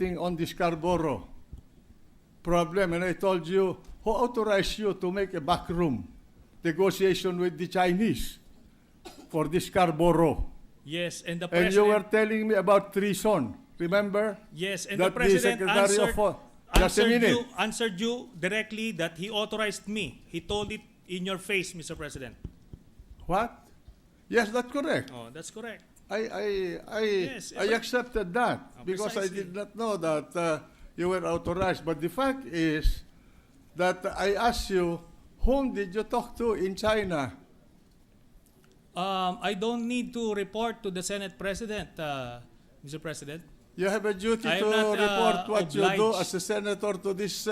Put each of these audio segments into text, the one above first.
meeting on the Scarborough problem, and I told you, who authorized you to make a backroom negotiation with the Chinese for the Scarborough? Yes, and the And you were president. telling me about treason, remember? Yes, and That the president Secretary answered you directly that he authorized me. He told it in your face, Mr. President. What? Yes, that's correct. Oh, that's correct. Yes, I accepted that because I precisely. did not know that you were authorized. But the fact is that I asked you, whom did you talk to in China? I don't need to report to the Senate President, Mr. President. You have a duty I to am not, report what you do obliged. as a senator to this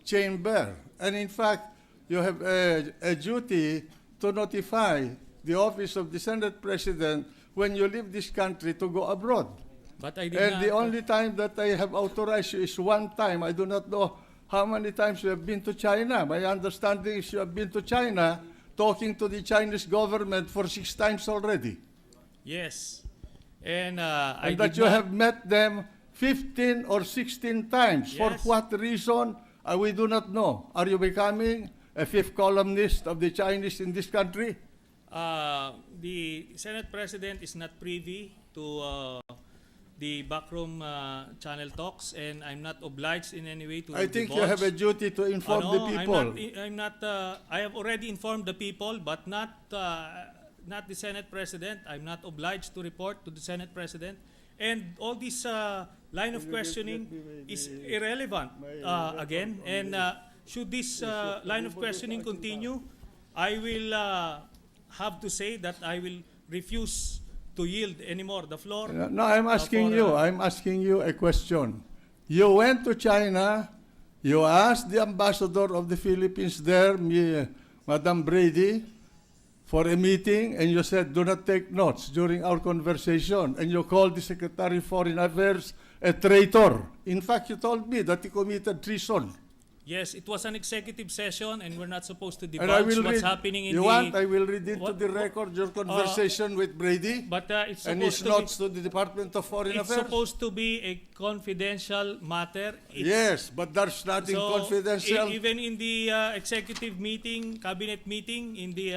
chamber. And in fact, you have a duty to notify the office of the Senate President when you leave this country to go abroad. But I did And not. the only time that I have authorized you is one time. I do not know how many times you have been to China. My understanding is you have been to China talking to the Chinese government for 6 times already. Yes. And I And did that you not. have met them 15 or 16 times. For Yes. what reason? We do not know. Are you becoming a fifth columnist of the Chinese in this country? The Senate President is not privy to the backroom channel talks, and I'm not obliged in any way to I think you divulge. have a duty to inform the people. I'm not. I have already informed the people, but not the Senate President. I'm not obliged to report to the Senate President, and all this line of questioning is irrelevant again. And should this line of questioning continue, I will have to say that I will refuse to yield anymore the floor. No, I'm asking you. I'm asking you a question. You went to China. You asked the ambassador of the Philippines there, Madam Brady, for a meeting, and you said, do not take notes during our conversation. And you called the Secretary of Foreign Affairs a traitor. In fact, you told me that he committed treason. Yes, it was an executive session, and we're not supposed to And I divulge will what's read. happening in You the. want? I will read into What- the record your conversation with Brady But it's and supposed his to notes to the Department of Foreign be. It's Affairs. supposed to be a confidential matter. Yes, but there's nothing So, confidential. even in the executive meeting, cabinet meeting, in the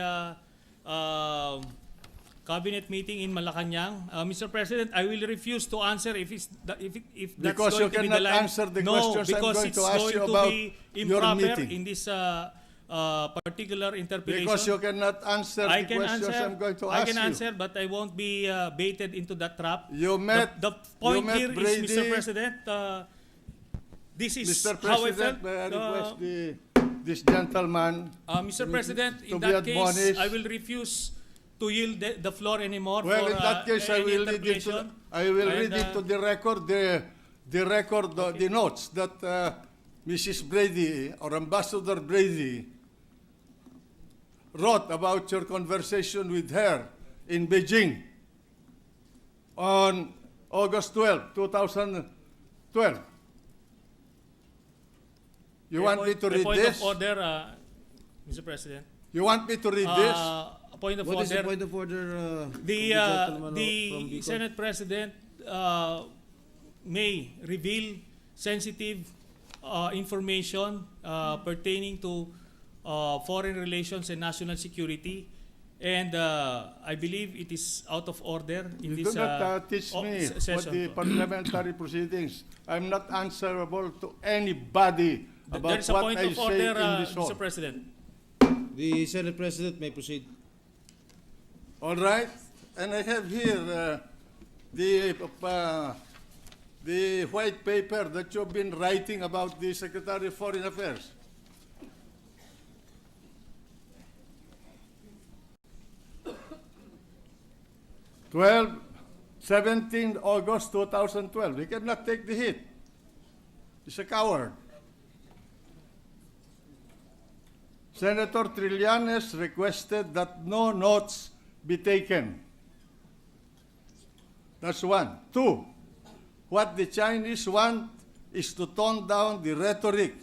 cabinet meeting in Malacanang, Mr. President, I will refuse to answer if that's Because you going to be the cannot line. answer the No, questions I'm because going it's to ask going you to about be your improper meeting. in this particular interpretation. Because you cannot answer I the can questions answer. I'm going to I ask can you. answer, but I won't be baited into that trap. You met, The point you met here Brady. is, Mr. President, this is Mr. how I President, felt. may I request this gentleman Mr. President, to in be that case, admonished. I will refuse to yield the floor anymore Well, for in that case, I any will read interpolation. into the record the notes that Mrs. Brady or Ambassador Brady wrote about your conversation with her in Beijing on August 12, 2012. You want me to read point this? of order, Mr. President. You want me to read this? A point of What is the order. point of order? The gentleman from the Bicol? Senate President may reveal sensitive information pertaining to foreign relations and national security, and I believe it is out of order in You this do not teach me what session. the parliamentary proceedings. I'm not answerable to anybody There about is a what point I of say order, in this hall. Mr. President. The Senate President may proceed. All right, and I have here the white paper that you've been writing about the Secretary of Foreign Affairs. August 17 2012. He cannot take the hit. He's a coward. Senator Trillanes requested that no notes be taken. That's one. Two, what the Chinese want is to tone down the rhetoric.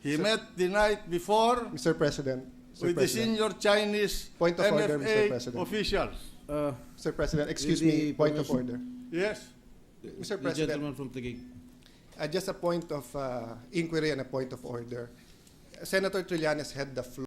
He met the night before Mr. President. with the senior Chinese Point of order, Mr. MFA President. officials. Mr. President, excuse Excuse me, me, point of permission. order. Yes. Mr. The President. gentleman from Taguig. Just a point of inquiry and a point of order. Senator Trillanes had the floor.